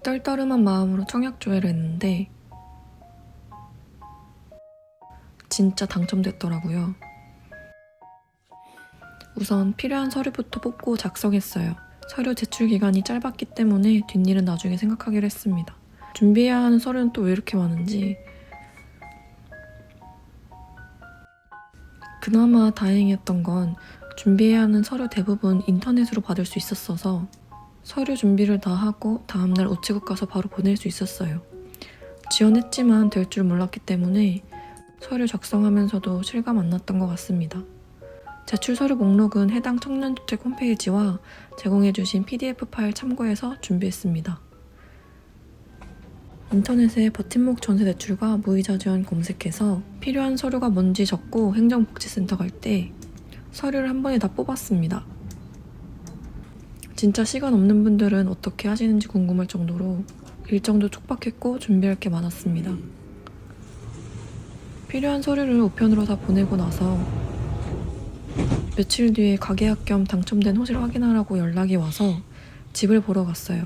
떨떠름한 마음으로 청약 조회를 했는데 진짜 당첨됐더라고요. 우선 필요한 서류부터 뽑고 작성했어요. 서류 제출 기간이 짧았기 때문에 뒷일은 나중에 생각하기로 했습니다. 준비해야 하는 서류는 또 왜 이렇게 많은지. 그나마 다행이었던 건 준비해야 하는 서류 대부분 인터넷으로 받을 수 있었어서 서류 준비를 다 하고 다음날 우체국 가서 바로 보낼 수 있었어요. 지원했지만 될 줄 몰랐기 때문에 서류 작성하면서도 실감 안 났던 것 같습니다. 제출 서류 목록은 해당 청년주택 홈페이지와 제공해주신 PDF 파일 참고해서 준비했습니다. 인터넷에 버팀목 전세 대출과 무이자 지원 검색해서 필요한 서류가 뭔지 적고 행정복지센터 갈 때 서류를 한 번에 다 뽑았습니다. 진짜 시간 없는 분들은 어떻게 하시는지 궁금할 정도로 일정도 촉박했고 준비할 게 많았습니다. 필요한 서류를 우편으로 다 보내고 나서 며칠 뒤에 가계약 겸 당첨된 호실 확인하라고 연락이 와서 집을 보러 갔어요.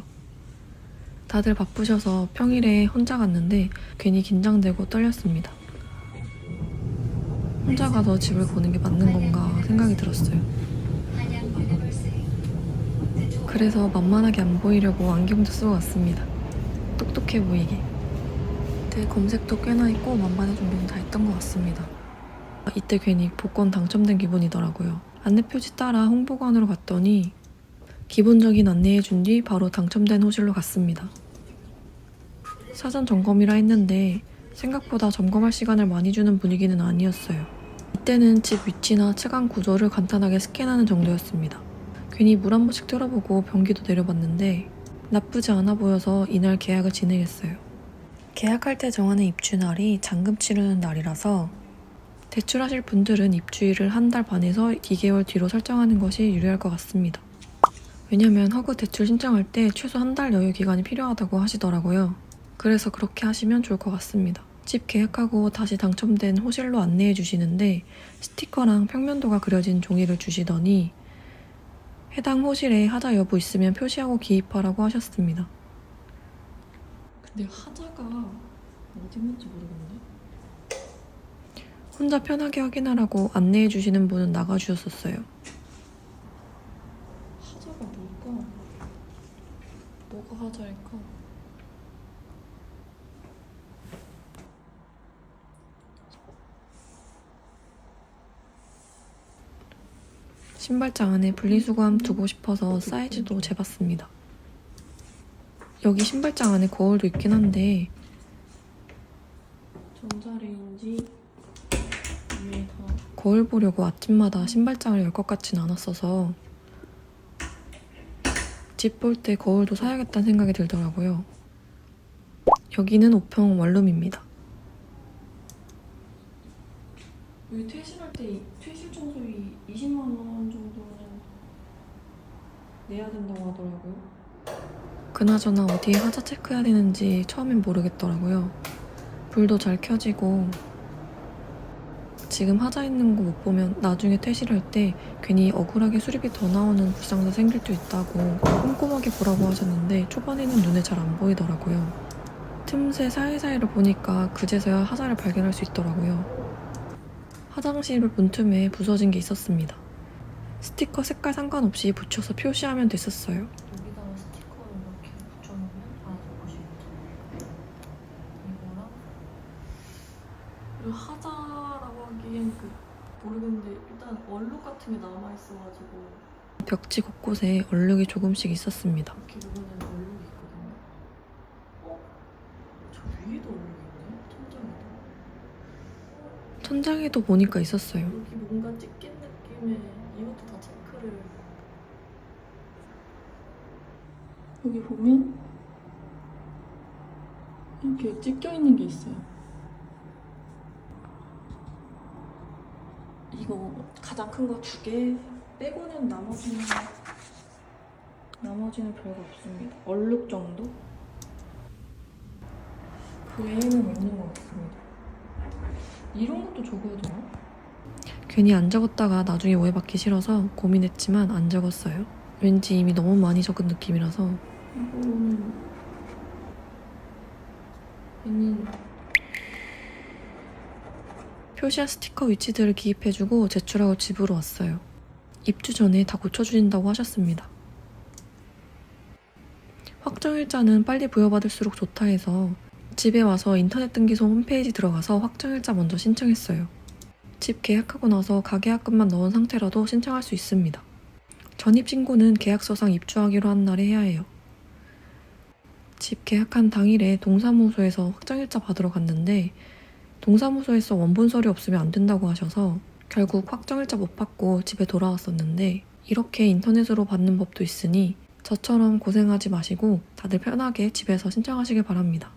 다들 바쁘셔서 평일에 혼자 갔는데 괜히 긴장되고 떨렸습니다. 혼자 가서 집을 보는 게 맞는 건가 생각이 들었어요. 그래서 만만하게 안 보이려고 안경도 쓰고 왔습니다. 똑똑해 보이게. 그때 검색도 꽤나 했고 만반의 준비는 다 했던 것 같습니다. 이때 괜히 복권 당첨된 기분이더라고요. 안내표지 따라 홍보관으로 갔더니 기본적인 안내해준 뒤 바로 당첨된 호실로 갔습니다. 사전 점검이라 했는데 생각보다 점검할 시간을 많이 주는 분위기는 아니었어요. 이때는 집 위치나 채광 구조를 간단하게 스캔하는 정도였습니다. 괜히 물 한 번씩 틀어보고 변기도 내려봤는데 나쁘지 않아 보여서 이날 계약을 진행했어요. 계약할 때 정하는 입주날이 잔금 치르는 날이라서 대출하실 분들은 입주일을 한 달 반에서 2개월 뒤로 설정하는 것이 유리할 것 같습니다. 왜냐면 허그 대출 신청할 때 최소 한 달 여유 기간이 필요하다고 하시더라고요. 그래서 그렇게 하시면 좋을 것 같습니다. 집 계약하고 다시 당첨된 호실로 안내해 주시는데 스티커랑 평면도가 그려진 종이를 주시더니 해당 호실에 하자 여부 있으면 표시하고 기입하라고 하셨습니다. 근데 하자가 어디 있는지 모르겠네. 혼자 편하게 확인하라고 안내해 주시는 분은 나가주셨었어요. 하자가 뭘까? 뭐가 하자일까? 신발장 안에 분리수거함 두고 싶어서 사이즈도 재봤습니다. 여기 신발장 안에 거울도 있긴 한데 전자레인지 위에 다 거울 보려고 아침마다 신발장을 열 것 같진 않았어서 집 볼 때 거울도 사야겠다는 생각이 들더라고요. 여기는 5평 원룸입니다. 여기 퇴실할 때 퇴실 청소비 20만 원 정도는 내야 된다고 하더라고요. 그나저나 어디에 하자 체크해야 되는지 처음엔 모르겠더라고요. 불도 잘 켜지고 지금 하자 있는 거 못 보면 나중에 퇴실할 때 괜히 억울하게 수리비 더 나오는 불상사 생길 수 있다고 꼼꼼하게 보라고 하셨는데 초반에는 눈에 잘 안 보이더라고요. 틈새 사이사이를 보니까 그제서야 하자를 발견할 수 있더라고요. 화장실 문틈에 부서진 게 있었습니다. 스티커 색깔 상관없이 붙여서 표시하면 됐었어요. 여기다가 스티커를 이렇게 붙여놓으면 알아서 보실 수 있어요. 이거랑 그리고 하자라고 하기엔 모르겠는데 일단 얼룩 같은 게 남아있어가지고 벽지 곳곳에 얼룩이 조금씩 있었습니다. 이렇게 누르면 얼룩이 있거든요. 저 위에도 얼룩이 있네? 천장에도. 천장에도 보니까 있었어요. 여기 뭔가 찢긴 느낌에 이것도 다 체크를. 여기 보면 이렇게 찢겨있는 게 있어요. 이거 가장 큰 거 2개 빼고는 나머지는 별거 없습니다. 얼룩 정도? 그 외에는 없는 것 같습니다. 이런 것도 적어야 되나? 괜히 안 적었다가 나중에 오해받기 싫어서 고민했지만 안 적었어요. 왠지 이미 너무 많이 적은 느낌이라서 이거는 표시와 스티커 위치들을 기입해주고 제출하고 집으로 왔어요. 입주 전에 다 고쳐주신다고 하셨습니다. 확정일자는 빨리 부여받을수록 좋다 해서 집에 와서 인터넷 등기소 홈페이지 들어가서 확정일자 먼저 신청했어요. 집 계약하고 나서 가계약금만 넣은 상태라도 신청할 수 있습니다. 전입신고는 계약서상 입주하기로 한 날에 해야 해요. 집 계약한 당일에 동사무소에서 확정일자 받으러 갔는데 동사무소에서 원본 서류 없으면 안 된다고 하셔서 결국 확정일자 못 받고 집에 돌아왔었는데 이렇게 인터넷으로 받는 법도 있으니 저처럼 고생하지 마시고 다들 편하게 집에서 신청하시길 바랍니다.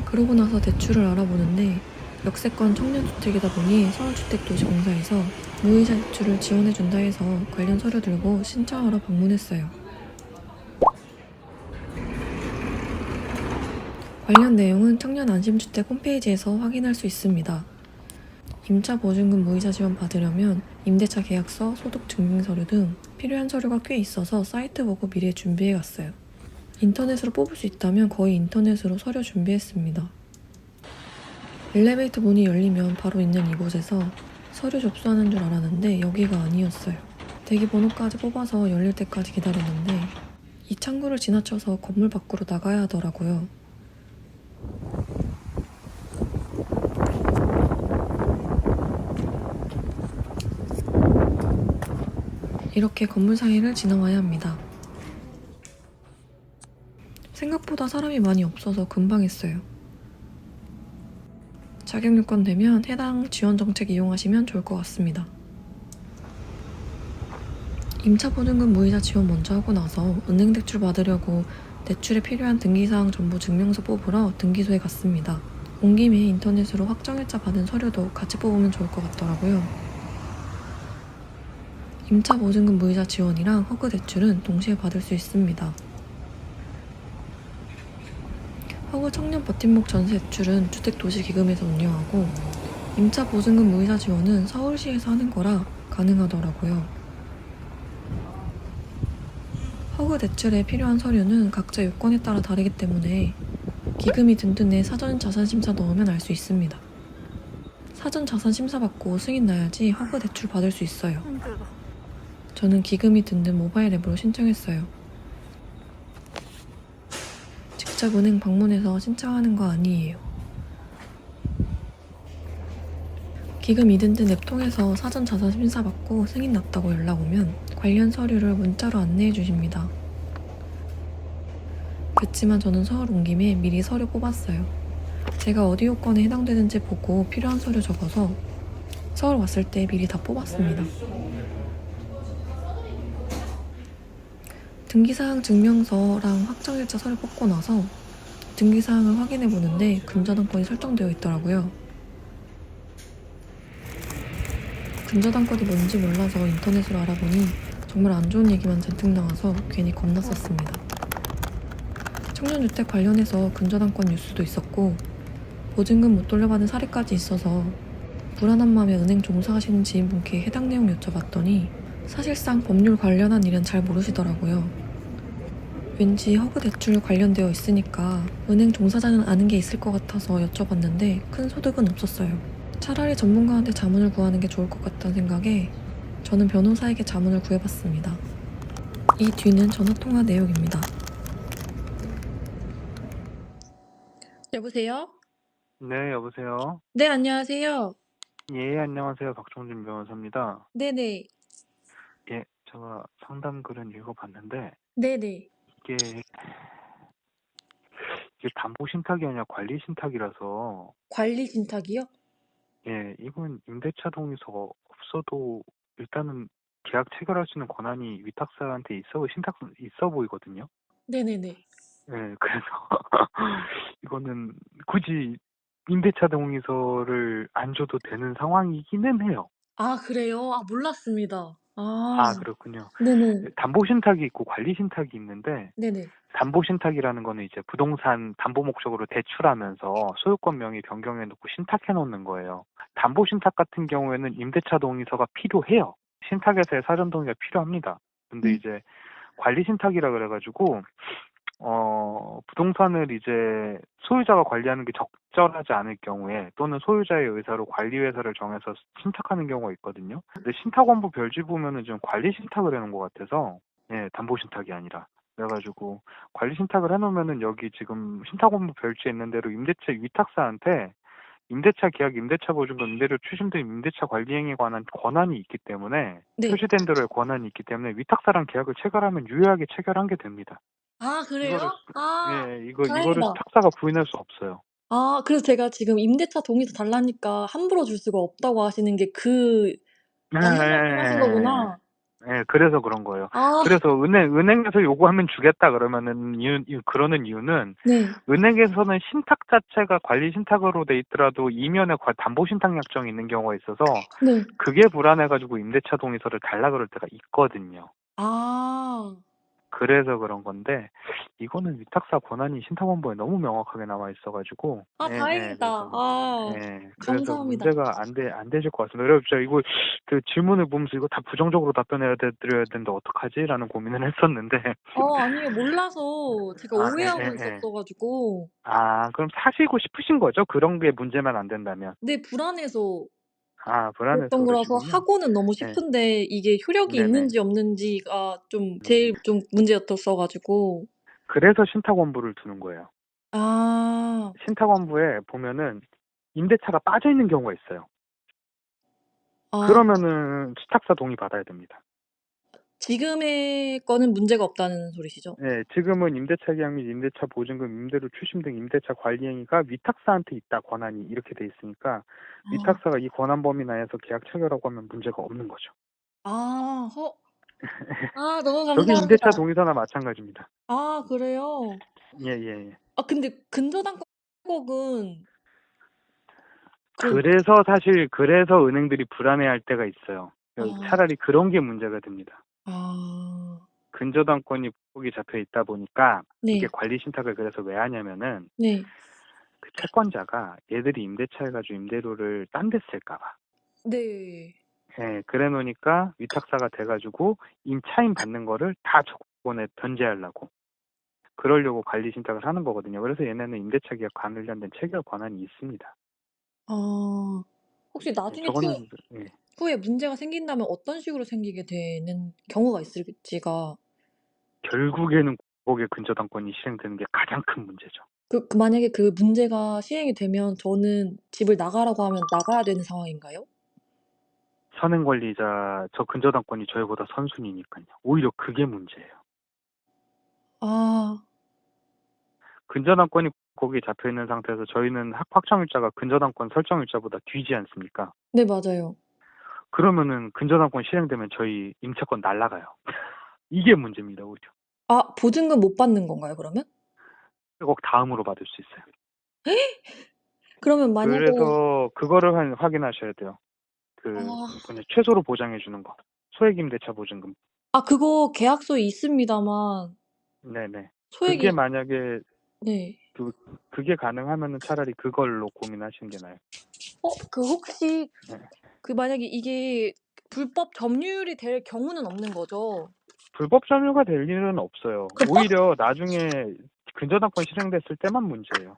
그러고 나서 대출을 알아보는데 역세권 청년주택이다 보니 서울주택도시공사에서 무이자 대출을 지원해준다 해서 관련 서류 들고 신청하러 방문했어요. 관련 내용은 청년안심주택 홈페이지에서 확인할 수 있습니다. 임차 보증금 무이자 지원 받으려면 임대차 계약서, 소득증명서류 등 필요한 서류가 꽤 있어서 사이트 보고 미리 준비해 갔어요. 인터넷으로 뽑을 수 있다면 거의 인터넷으로 서류 준비했습니다. 엘리베이터 문이 열리면 바로 있는 이곳에서 서류 접수하는 줄 알았는데 여기가 아니었어요. 대기번호까지 뽑아서 열릴 때까지 기다렸는데 이 창구를 지나쳐서 건물 밖으로 나가야 하더라고요. 이렇게 건물 사이를 지나와야 합니다. 생각보다 사람이 많이 없어서 금방 했어요. 자격 요건 되면 해당 지원 정책 이용하시면 좋을 것 같습니다. 임차 보증금 무이자 지원 먼저 하고 나서 은행 대출 받으려고 대출에 필요한 등기사항 전부 증명서 뽑으러 등기소에 갔습니다. 온 김에 인터넷으로 확정일자 받은 서류도 같이 뽑으면 좋을 것 같더라고요. 임차 보증금 무이자 지원이랑 허그 대출은 동시에 받을 수 있습니다. 허그 청년 버팀목 전세 대출은 주택도시기금에서 운영하고 임차 보증금 무이자 지원은 서울시에서 하는 거라 가능하더라고요. 허그 대출에 필요한 서류는 각자 요건에 따라 다르기 때문에 기금이 든든해 사전 자산심사 넣으면 알 수 있습니다. 사전 자산심사 받고 승인 나야지 허그 대출 받을 수 있어요. 저는 기금이 든든 모바일 앱으로 신청했어요. 직접 은행 방문해서 신청하는 거 아니에요. 기금 이든든 앱 통해서 사전 자산 심사 받고 승인 났다고 연락 오면 관련 서류를 문자로 안내해 주십니다. 그치만 저는 서울 온 김에 미리 서류 뽑았어요. 제가 어디 요건에 해당되는지 보고 필요한 서류 적어서 서울 왔을 때 미리 다 뽑았습니다. 등기사항 증명서랑 확정일자 서류 뽑고 나서 등기사항을 확인해 보는데 근저당권이 설정되어 있더라고요. 근저당권이 뭔지 몰라서 인터넷으로 알아보니 정말 안 좋은 얘기만 잔뜩 나와서 괜히 겁났었습니다. 청년주택 관련해서 근저당권 뉴스도 있었고 보증금 못 돌려받은 사례까지 있어서 불안한 마음에 은행 종사하시는 지인분께 해당 내용 여쭤봤더니 사실상 법률 관련한 일은 잘 모르시더라고요. 왠지 허그 대출 관련되어 있으니까 은행 종사자는 아는 게 있을 것 같아서 여쭤봤는데 큰 소득은 없었어요. 차라리 전문가한테 자문을 구하는 게 좋을 것 같다는 생각에 저는 변호사에게 자문을 구해봤습니다. 이 뒤는 전화통화 내용입니다. 여보세요? 네, 여보세요. 네, 안녕하세요. 예, 안녕하세요. 박종진 변호사입니다. 네네. 예, 제가 상담 글은 읽어봤는데, 네네. 이게, 이게 담보 신탁이 아니라 관리 신탁이라서, 관리 신탁이요? 예, 이건 임대차 동의서 없어도 일단은 계약 체결할 수 있는 권한이 위탁사한테 있어 보이거든요. 네네네. 예, 그래서, 이거는 굳이 임대차 동의서를 안 줘도 되는 상황이기는 해요. 아, 그래요? 아, 몰랐습니다. 아, 그렇군요. 네네. 담보 신탁이 있고 관리 신탁이 있는데, 네네. 담보 신탁이라는 거는 이제 부동산 담보 목적으로 대출하면서 소유권 명의 변경해 놓고 신탁해 놓는 거예요. 담보 신탁 같은 경우에는 임대차 동의서가 필요해요. 신탁에서의 사전 동의가 필요합니다. 근데 이제 관리 신탁이라 그래가지고 부동산을 이제 소유자가 관리하는 게 적절하지 않을 경우에 또는 소유자의 의사로 관리회사를 정해서 신탁하는 경우가 있거든요. 근데 신탁원부 별지 보면은 좀 관리 신탁을 해놓은 것 같아서, 예, 담보 신탁이 아니라. 그래가지고 관리 신탁을 해놓으면은 여기 지금 신탁원부 별지에 있는 대로 임대차 위탁사한테 임대차 계약, 임대차 보증금, 임대료 추심 등 임대차 관리 행위에 관한 권한이 있기 때문에 네. 표시된 대로의 권한이 있기 때문에 위탁사랑 계약을 체결하면 유효하게 체결한 게 됩니다. 아, 그래요? 이거를 아, 예, 이거를 다행이다. 탁사가 부인할 수 없어요. 아, 그래서 제가 지금 임대차 동의서 달라니까 함부로 줄 수가 없다고 하시는 게 그 예, 맞는 말씀하신 예, 거구나. 예, 그래서 그런 거예요. 아, 그래서 은행에서 요구하면 주겠다 그러면은 그러는 이유는 네. 은행에서는 신탁 자체가 관리 신탁으로 돼 있더라도 이면에 담보 신탁 약정이 있는 경우가 있어서 네. 그게 불안해가지고 임대차 동의서를 달라 그럴 때가 있거든요. 아. 그래서 그런 건데 이거는 위탁사 권한이 신탁원부에 너무 명확하게 나와 있어가지고 아, 다행이다. 아, 그래서 감사합니다. 문제가 안 되실 것 같습니다. 그래서 진짜 이거 그 질문을 보면서 이거 다 부정적으로 드려야 되는데 어떡하지라는 고민을 했었는데 아니요. 몰라서 제가 오해하고 있었어 가지고. 그럼 사시고 싶으신 거죠? 그런 게 문제만 안 된다면. 네, 불안해서 불안해서 그랬던 거라서 그러시군요. 하고는 너무 네, 싶은데 이게 효력이 네네. 있는지 없는지가 좀 음, 제일 좀 문제였었어 가지고. 그래서 신탁원부를 두는 거예요. 아. 신탁원부에 보면은 임대차가 빠져 있는 경우가 있어요. 아, 그러면은 수탁사 동의 받아야 됩니다. 지금의 거는 문제가 없다는 소리시죠? 네, 지금은 임대차 계약 및 임대차 보증금, 임대료 추심 등 임대차 관리 행위가 위탁사한테 있다 권한이 이렇게 돼 있으니까 아. 위탁사가 이 권한 범위 내에서 계약 체결하고 하면 문제가 없는 거죠. 아. 너무 저게 임대차 감사합니다. 동의서나 마찬가지입니다. 아, 그래요? 예, 예, 예. 근데 근저당권은 좀. 그래서 은행들이 불안해할 때가 있어요. 아. 차라리 그런 게 문제가 됩니다. 아. 근저당권이 거기 잡혀 있다 보니까 이게 네. 관리 신탁을 그래서 왜 하냐면은 네. 그 채권자가 얘들이 임대차 해가지고 임대료를 딴 데 쓸까 봐. 네. 예, 그래 놓으니까 위탁사가 돼가지고 차임 받는 거를 다 조건에 변제하려고. 그러려고 관리 신탁을 하는 거거든요. 그래서 얘네는 임대차 계약 관련된 체결 권한이 있습니다. 혹시 나중에 저거는, 예, 후에 문제가 생긴다면 어떤 식으로 생기게 되는 경우가 있을지가. 결국에는 국고의 근저당권이 실행되는 게 가장 큰 문제죠. 만약에 그 문제가 시행이 되면 저는 집을 나가라고 하면 나가야 되는 상황인가요? 선행 관리자, 저 근저당권이 저희보다 선순위니까요. 오히려 그게 문제예요. 아. 근저당권이 거기에 잡혀 있는 상태에서 저희는 확정일자가 근저당권 설정일자보다 뒤지 않습니까? 네, 맞아요. 그러면은 근저당권 실행되면 저희 임차권 날라가요. 이게 문제입니다, 오히려. 보증금 못 받는 건가요, 그러면? 꼭 다음으로 받을 수 있어요. 그러면 만약에. 그래서 그거를 확인하셔야 돼요. 아. 최소로 보장해 주는 거. 소액 임대차 보증금. 그거 계약서에 있습니다만 네네. 그게 소액이. 만약에 네. 그게 가능하면은 차라리 그걸로 고민하시는 게 나아요. 혹시 네. 만약에 이게 불법 점유율이 될 경우는 없는 거죠? 불법 점유가 될 일은 없어요. 그 오히려 나중에 근저당권 실행됐을 때만 문제예요.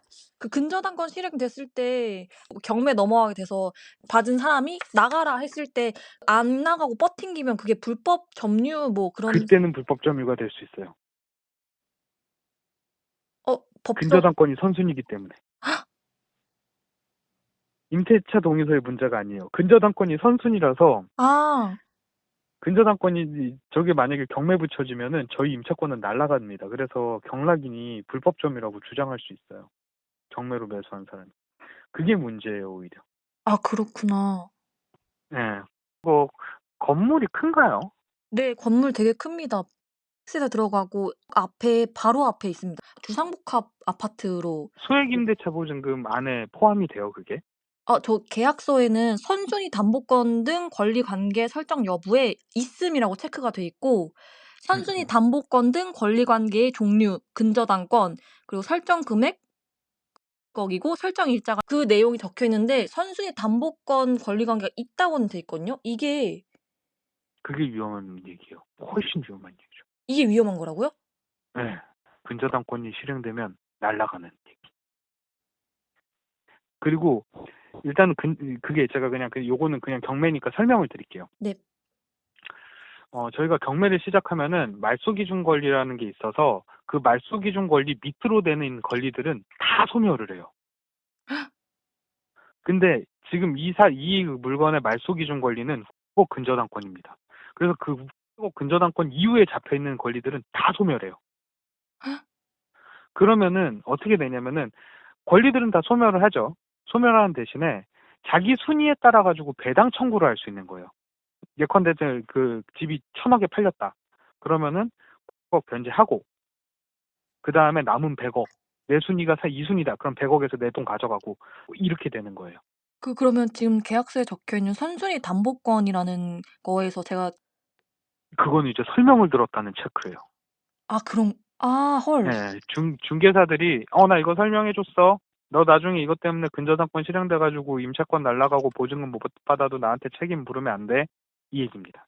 근저당권 실행됐을 때 경매 넘어가게 돼서 받은 사람이 나가라 했을 때 안 나가고 버팅기면 그게 불법 점유 뭐 그런. 그때는 불법 점유가 될 수 있어요. 법적. 근저당권이 선순위이기 때문에. 임대차 동의서의 문제가 아니에요. 근저당권이 선순위라서 아. 근저당권이 저게 만약에 경매 붙여지면은 저희 임차권은 날아갑니다. 그래서 경락인이 불법 점유라고 주장할 수 있어요. 경매로 매수한 사람이. 그게 문제예요, 오히려. 그렇구나. 예. 건물이 큰가요? 네, 건물 되게 큽니다. 세대 들어가고 바로 앞에 있습니다. 주상복합 아파트로. 소액 임대차 보증금 안에 포함이 돼요, 그게? 저 계약서에는 선순위 담보권 등 권리 관계 설정 여부에 있음이라고 체크가 돼 있고, 선순위 담보권 등 권리 관계의 종류, 근저당권, 그리고 설정 금액 거기고 설정 일자가 그 내용이 적혀 있는데 선순위 담보권 권리 관계가 있다고는 돼 있거든요. 그게 위험한 얘기예요. 훨씬 위험한 얘기죠. 이게 위험한 거라고요? 네. 근저당권이 실행되면 날아가는 얘기. 그리고 일단은 그게 제가 그냥 요거는 그냥 경매니까 설명을 드릴게요. 네. 저희가 경매를 시작하면은 말소기준 권리라는 게 있어서 그 말소기준 권리 밑으로 되는 권리들은 다 소멸을 해요. 근데 지금 이 물건의 말소기준 권리는 후보 근저당권입니다. 그래서 그 후보 근저당권 이후에 잡혀있는 권리들은 다 소멸해요. 그러면은 어떻게 되냐면은 권리들은 다 소멸을 하죠. 소멸하는 대신에 자기 순위에 따라 가지고 배당 청구를 할 수 있는 거예요. 예컨대 그 집이 1,000억에 팔렸다. 그러면은 9억 변제하고 그 다음에 남은 100억. 내 순위가 2순위다. 그럼 100억에서 내 돈 가져가고 이렇게 되는 거예요. 그러면 지금 계약서에 적혀있는 선순위 담보권이라는 거에서 제가 그거는 이제 설명을 들었다는 체크예요. 헐. 네, 중개사들이 나 이거 설명해줬어. 너 나중에 이것 때문에 근저당권 실행돼가지고 임차권 날라가고 보증금 못 받아도 나한테 책임 물으면 안 돼. 이 얘기입니다.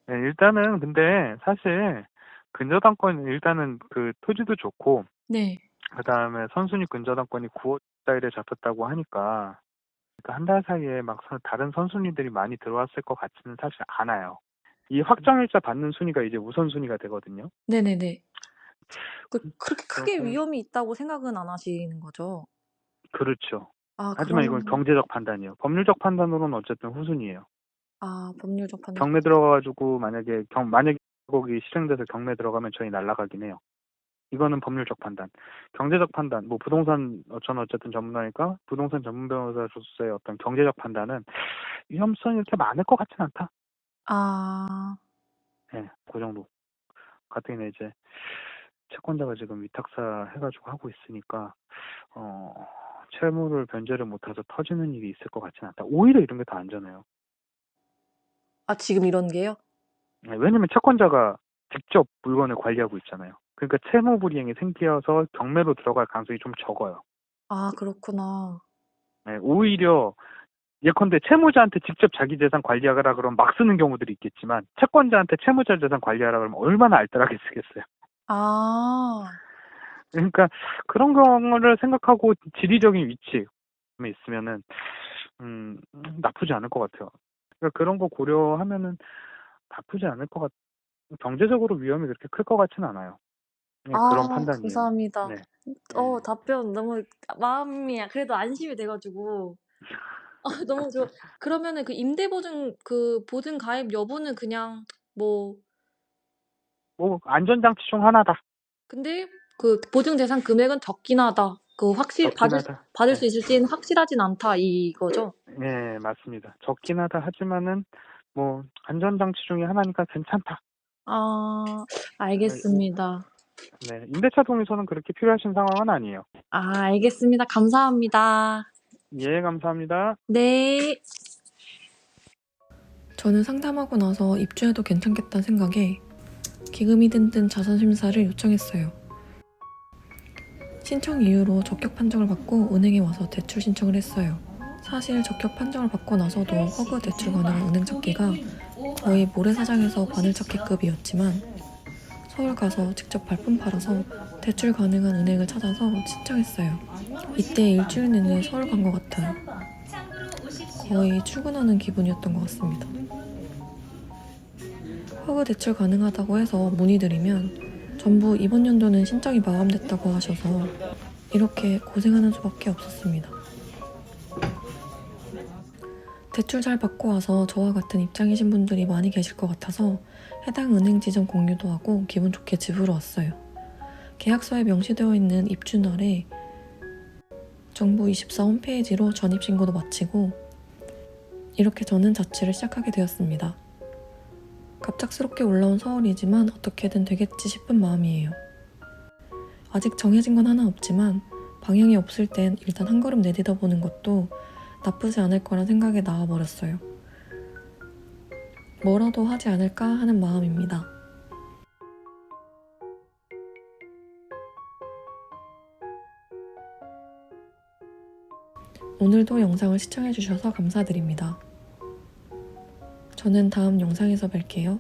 네, 일단은 근데 사실 근저당권 일단은 그 토지도 좋고 네. 그 다음에 선순위 근저당권이 9월달에 잡혔다고 하니까 한 달 사이에 막 다른 선순위들이 많이 들어왔을 것 같지는 사실 않아요. 이 확정일자 받는 순위가 이제 우선순위가 되거든요. 네네네. 그렇게 크게 그렇고, 위험이 있다고 생각은 안 하시는 거죠? 그렇죠. 하지만 이건 그러면 경제적 판단이에요. 법률적 판단으로는 어쨌든 후순위예요. 법률적 판단. 경매 들어가가지고 만약에 거기 실행돼서 경매 들어가면 저희 날라가긴 해요. 이거는 법률적 판단. 경제적 판단, 뭐 부동산 저는 어쨌든 전문가니까 부동산 전문 변호사로서의 어떤 경제적 판단은 위험성이 이렇게 많을 것 같진 않다. 네, 그 정도. 가뜩이나 이제 채권자가 지금 위탁사 해가지고 하고 있으니까 채무를 변제를 못해서 터지는 일이 있을 것 같진 않다. 오히려 이런 게 더 안전해요. 지금 이런 게요? 네, 왜냐면 채권자가 직접 물건을 관리하고 있잖아요. 그러니까 채무 불이행이 생겨서 경매로 들어갈 가능성이 좀 적어요. 그렇구나. 네, 오히려 예컨대 채무자한테 직접 자기 재산 관리하라 그러면 막 쓰는 경우들이 있겠지만 채권자한테 채무자 재산 관리하라 그러면 얼마나 알뜰하게 쓰겠어요. 그러니까 그런 경우를 생각하고 지리적인 위치에 있으면은 나쁘지 않을 것 같아요. 그러니까 그런 거 고려하면은 나쁘지 않을 것 같아요. 경제적으로 위험이 그렇게 클 것 같지는 않아요. 네, 그런 판단이에요. 감사합니다. 네. 답변 너무 마음이 그래도 안심이 돼가지고. 너무 좋아. 그러면은 그 임대보증 보증 가입 여부는 그냥 뭐 안전장치 중 하나다. 근데 그 보증 대상 금액은 적긴 하다. 적긴 하다. 받을 네. 수 있을지는 확실하진 않다 이거죠? 네, 맞습니다. 적긴 하다 하지만은 뭐 안전장치 중에 하나니까 괜찮다. 알겠습니다. 네, 임대차 동의서는 그렇게 필요하신 상황은 아니에요. 알겠습니다. 감사합니다. 예, 감사합니다. 네. 저는 상담하고 나서 입주해도 괜찮겠다는 생각에 기금이 든든 자산심사를 요청했어요. 신청 이후로 적격 판정을 받고 은행에 와서 대출 신청을 했어요. 사실 적격 판정을 받고 나서도 허그 대출 가능한 은행 찾기가 거의 모래사장에서 바늘찾기급이었지만 서울 가서 직접 발품 팔아서 대출 가능한 은행을 찾아서 신청했어요. 이때 일주일 내내 서울 간 것 같아요. 거의 출근하는 기분이었던 것 같습니다. 허그 대출 가능하다고 해서 문의드리면 전부 이번 연도는 신청이 마감됐다고 하셔서 이렇게 고생하는 수밖에 없었습니다. 대출 잘 받고 와서 저와 같은 입장이신 분들이 많이 계실 것 같아서 해당 은행 지점 공유도 하고 기분 좋게 집으로 왔어요. 계약서에 명시되어 있는 입주날에 정부24 홈페이지로 전입신고도 마치고 이렇게 저는 자취를 시작하게 되었습니다. 갑작스럽게 올라온 서울이지만 어떻게든 되겠지 싶은 마음이에요. 아직 정해진 건 하나 없지만 방향이 없을 땐 일단 한 걸음 내딛어 보는 것도 나쁘지 않을 거란 생각에 나와버렸어요. 뭐라도 하지 않을까 하는 마음입니다. 오늘도 영상을 시청해주셔서 감사드립니다. 저는 다음 영상에서 뵐게요.